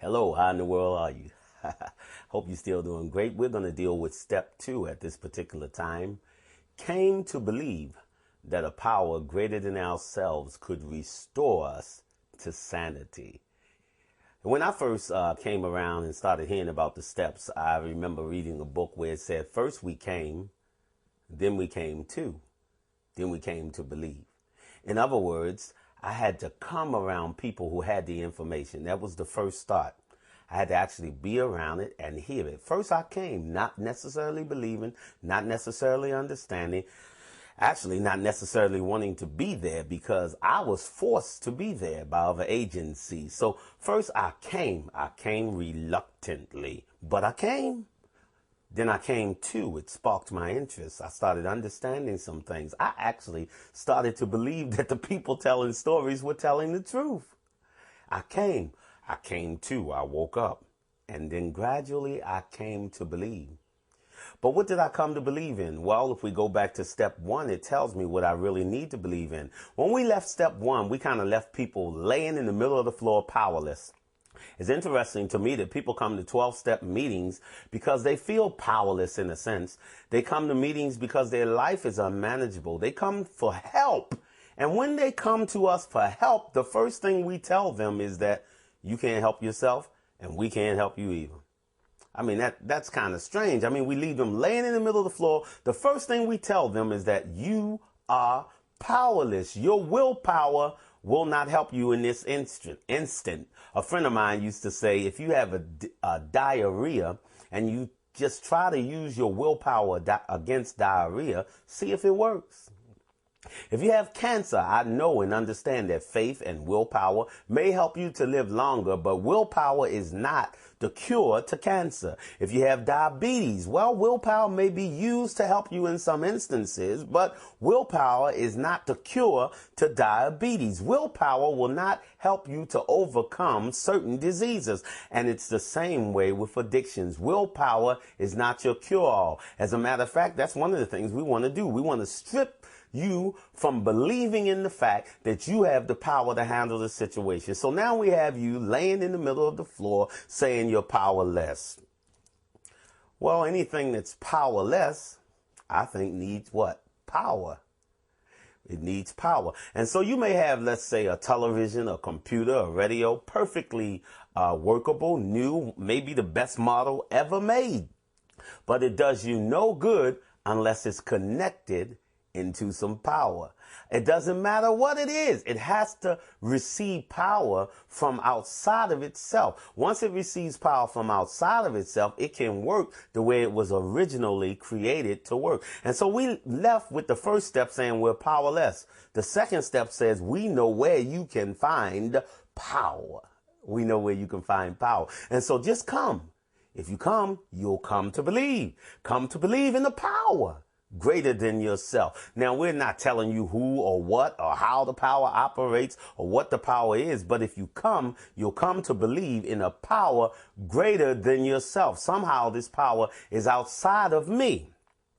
Hello, how in the world are you? Hope you're still doing great. We're going to deal with step 2 at this particular time. Came to believe that a power greater than ourselves could restore us to sanity. When I first came around and started hearing about the steps, I remember reading a book where it said, first we came, then we came to, then we came to believe. In other words, I had to come around people who had the information. That was the first start. I had to actually be around it and hear it. First I came, not necessarily believing, not necessarily understanding, actually not necessarily wanting to be there because I was forced to be there by other agencies. So first I came reluctantly, but I came. Then I came to, it sparked my interest. I started understanding some things. I actually started to believe that the people telling stories were telling the truth. I came to, I woke up. And then gradually I came to believe. But what did I come to believe in? Well, if we go back to step 1, it tells me what I really need to believe in. When we left step 1, we kind of left people laying in the middle of the floor powerless. It's interesting to me that people come to 12-step meetings because they feel powerless in a sense. They come to meetings because their life is unmanageable. They come for help. And when they come to us for help, the first thing we tell them is that you can't help yourself and we can't help you either. I mean, that's kind of strange. I mean, we leave them laying in the middle of the floor. The first thing we tell them is that you are powerless. Your willpower will not help you in this instant. A friend of mine used to say, if you have a diarrhea and you just try to use your willpower against diarrhea, see if it works. If you have cancer, I know and understand that faith and willpower may help you to live longer, but willpower is not the cure to cancer. If you have diabetes, well, willpower may be used to help you in some instances, but willpower is not the cure to diabetes. Willpower will not help you to overcome certain diseases. And it's the same way with addictions. Willpower is not your cure-all. As a matter of fact, that's one of the things we want to do. We want to strip you from believing in the fact that you have the power to handle the situation. So now we have you laying in the middle of the floor saying you're powerless. Well, anything that's powerless, I think needs what? Power. It needs power. And so you may have, let's say, a television, a computer, a radio, perfectly workable, new, maybe the best model ever made. But it does you no good unless it's connected into some power. It doesn't matter what it is. It has to receive power from outside of itself. Once it receives power from outside of itself, it can work the way it was originally created to work. And so we left with the first step saying we're powerless. The second step says we know where you can find power. We know where you can find power. And so just come. If you come, you'll come to believe. Come to believe in the power greater than yourself. Now, we're not telling you who or what or how the power operates or what the power is, but if you come, you'll come to believe in a power greater than yourself. Somehow this power is outside of me.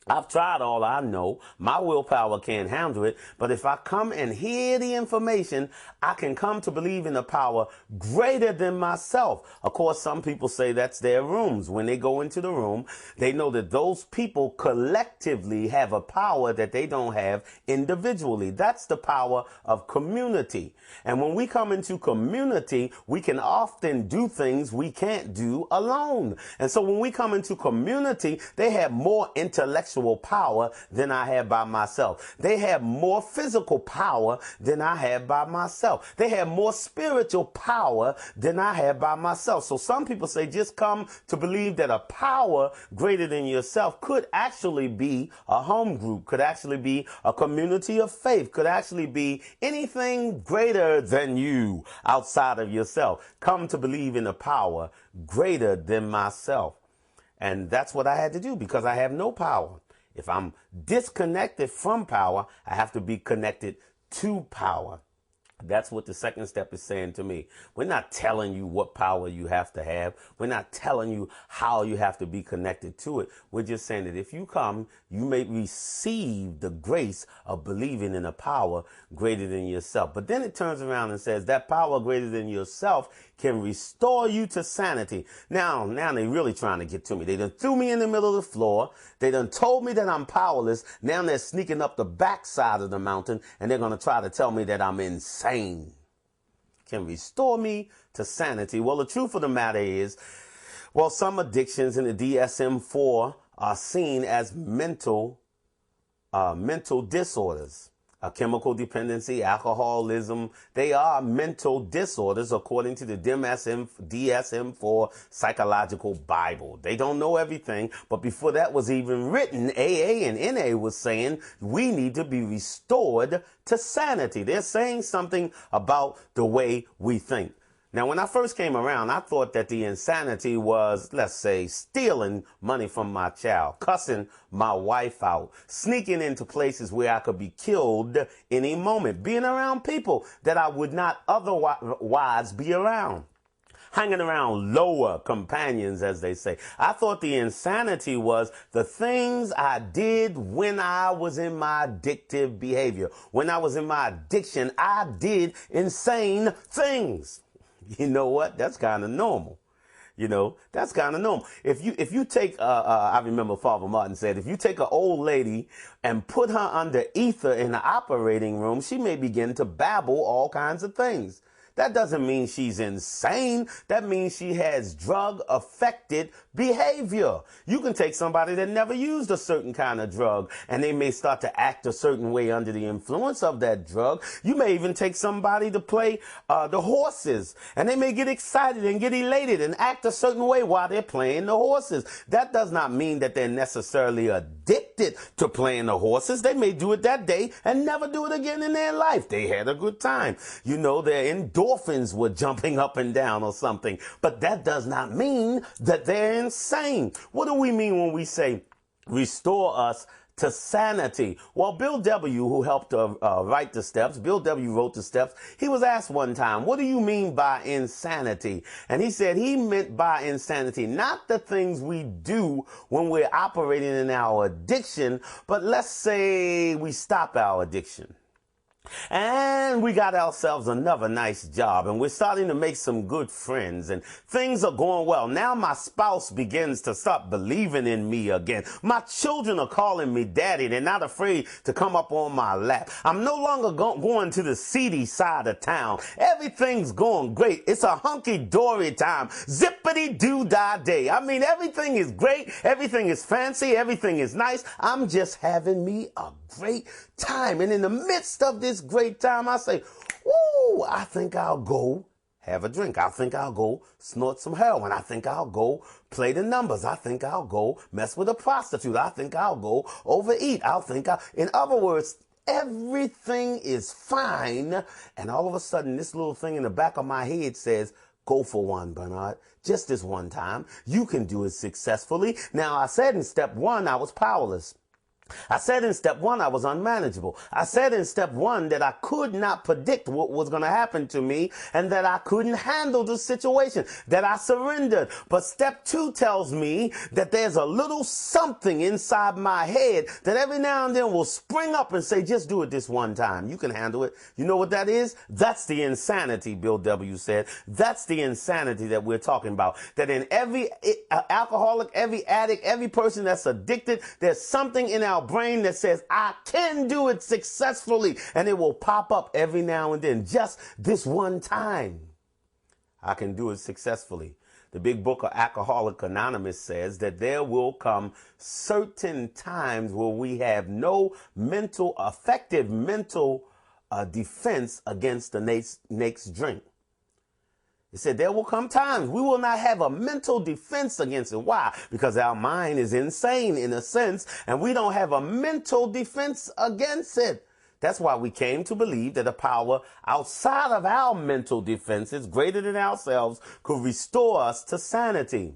I've tried all I know. My willpower can't handle it. But if I come and hear the information, I can come to believe in a power greater than myself. Of course, some people say that's their rooms. When they go into the room, they know that those people collectively have a power that they don't have individually. That's the power of community. And when we come into community, we can often do things we can't do alone. And so when we come into community, they have more intellectual power than I have by myself. They have more physical power than I have by myself. They have more spiritual power than I have by myself. So some people say just come to believe that a power greater than yourself could actually be a home group, could actually be a community of faith, could actually be anything greater than you outside of yourself. Come to believe in a power greater than myself. And that's what I had to do because I have no power. If I'm disconnected from power, I have to be connected to power. That's what the second step is saying to me. We're not telling you what power you have to have. We're not telling you how you have to be connected to it. We're just saying that if you come, you may receive the grace of believing in a power greater than yourself. But then it turns around and says that power greater than yourself can restore you to sanity. Now they're really trying to get to me. They done threw me in the middle of the floor. They done told me that I'm powerless. Now they're sneaking up the backside of the mountain and they're going to try to tell me that I'm insane. Can restore me to sanity. Well, the truth of the matter is, well, some addictions in the DSM-4 are seen as mental disorders. Chemical dependency, alcoholism, they are mental disorders according to the DSM-4 psychological Bible. They don't know everything, but before that was even written, AA and NA was saying we need to be restored to sanity. They're saying something about the way we think. Now, when I first came around, I thought that the insanity was, let's say, stealing money from my child, cussing my wife out, sneaking into places where I could be killed any moment, being around people that I would not otherwise be around, hanging around lower companions, as they say. I thought the insanity was the things I did when I was in my addictive behavior. When I was in my addiction, I did insane things. You know what? That's kind of normal. You know, that's kind of normal. If you take, I remember Father Martin said, if you take an old lady and put her under ether in the operating room, she may begin to babble all kinds of things. That doesn't mean she's insane. That means she has drug-affected behavior. You can take somebody that never used a certain kind of drug, and they may start to act a certain way under the influence of that drug. You may even take somebody to play the horses, and they may get excited and get elated and act a certain way while they're playing the horses. That does not mean that they're necessarily addicted to playing the horses. They may do it that day and never do it again in their life. They had a good time. You know, they're endorphins were jumping up and down or something. But that does not mean that they're insane. What do we mean when we say restore us to sanity? Well, Bill W., who helped write the steps, Bill W. wrote the steps. He was asked one time, what do you mean by insanity? And he said he meant by insanity not the things we do when we're operating in our addiction, but let's say we stop our addiction. And we got ourselves another nice job, and we're starting to make some good friends, and things are going well. Now my spouse begins to start believing in me again. My children are calling me daddy. They're not afraid to come up on my lap. I'm no longer going to the seedy side of town. Everything's going great. It's a hunky-dory time. Zippity-doo-dah day. I mean, everything is great. Everything is fancy. Everything is nice. I'm just having me a great time. And in the midst of this great time, I say, woo, I think I'll go have a drink. I think I'll go snort some heroin. I think I'll go play the numbers. I think I'll go mess with a prostitute. I think I'll go overeat. In other words, everything is fine. And all of a sudden, this little thing in the back of my head says, go for one, Bernard. Just this one time. You can do it successfully. Now, I said in step one, I was powerless. I said in step one, I was unmanageable. I said in step one that I could not predict what was going to happen to me and that I couldn't handle the situation, that I surrendered. But step two tells me that there's a little something inside my head that every now and then will spring up and say, just do it this one time. You can handle it. You know what that is? That's the insanity, Bill W. said. That's the insanity that we're talking about. That in every alcoholic, every addict, every person that's addicted, there's something in our brain that says, I can do it successfully, and it will pop up every now and then, just this one time. I can do it successfully. The big book of Alcoholics Anonymous says that there will come certain times where we have no effective mental defense against the next drink. It said there will come times we will not have a mental defense against it. Why? Because our mind is insane in a sense, and we don't have a mental defense against it. That's why we came to believe that a power outside of our mental defenses, greater than ourselves, could restore us to sanity.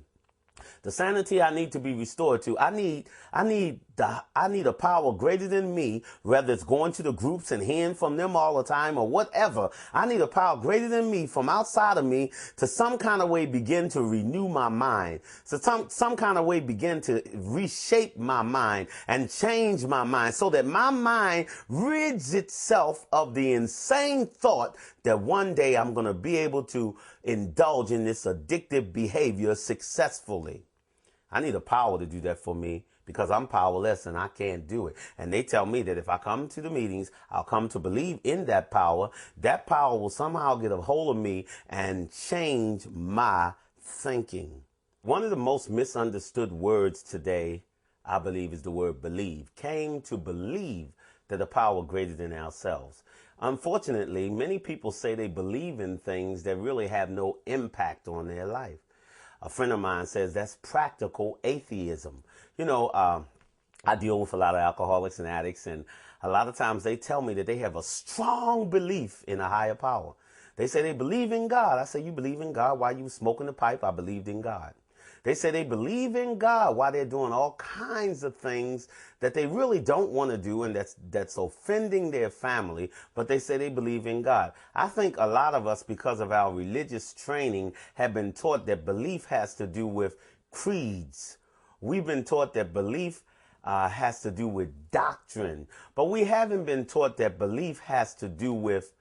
The sanity I need to be restored to, I need I need a power greater than me, whether it's going to the groups and hearing from them all the time or whatever. I need a power greater than me from outside of me to some kind of way begin to renew my mind. So some kind of way begin to reshape my mind and change my mind so that my mind rids itself of the insane thought that one day I'm going to be able to indulge in this addictive behavior successfully. I need a power to do that for me because I'm powerless and I can't do it. And they tell me that if I come to the meetings, I'll come to believe in that power. That power will somehow get a hold of me and change my thinking. One of the most misunderstood words today, I believe, is the word believe. Came to believe that a power greater than ourselves. Unfortunately, many people say they believe in things that really have no impact on their life. A friend of mine says that's practical atheism. You know, I deal with a lot of alcoholics and addicts, and a lot of times they tell me that they have a strong belief in a higher power. They say they believe in God. I say, you believe in God while you were smoking the pipe? I believed in God. They say they believe in God while they're doing all kinds of things that they really don't want to do and that's offending their family, but they say they believe in God. I think a lot of us, because of our religious training, have been taught that belief has to do with creeds. We've been taught that belief has to do with doctrine, but we haven't been taught that belief has to do with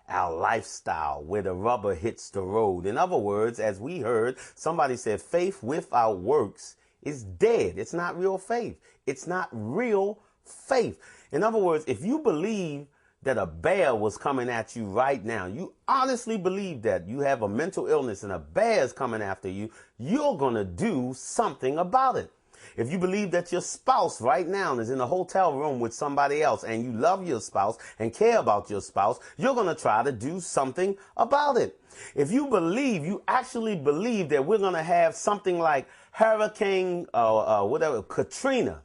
our lifestyle, where the rubber hits the road. In other words, as we heard, somebody said faith without works is dead. It's not real faith. It's not real faith. In other words, if you believe that a bear was coming at you right now, you honestly believe that you have a mental illness and a bear is coming after you, you're going to do something about it. If you believe that your spouse right now is in a hotel room with somebody else and you love your spouse and care about your spouse, you're going to try to do something about it. If you believe, you actually believe that we're going to have something like Hurricane Katrina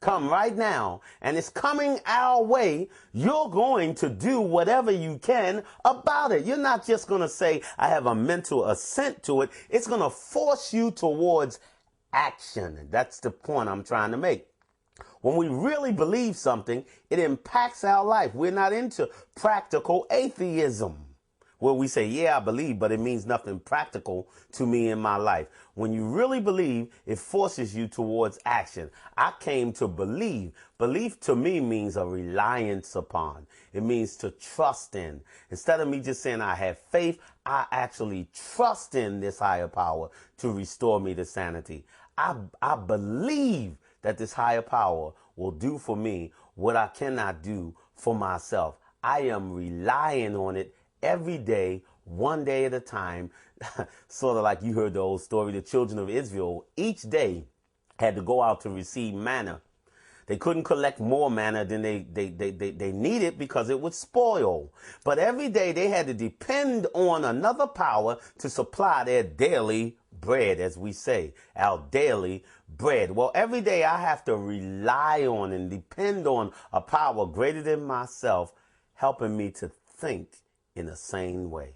come right now and it's coming our way, you're going to do whatever you can about it. You're not just going to say, I have a mental assent to it. It's going to force you towards action. And that's the point I'm trying to make. When we really believe something, it impacts our life. We're not into practical atheism, where we say, yeah, I believe, but it means nothing practical to me in my life. When you really believe, it forces you towards action. I came to believe. Belief to me means a reliance upon. It means to trust in. Instead of me just saying I have faith, I actually trust in this higher power to restore me to sanity. I believe that this higher power will do for me what I cannot do for myself. I am relying on it every day, one day at a time. Sort of like you heard the old story, the children of Israel each day had to go out to receive manna. They couldn't collect more manna than they needed because it would spoil. But every day they had to depend on another power to supply their daily bread, as we say, our daily bread. Well, every day I have to rely on and depend on a power greater than myself, helping me to think in a sane way.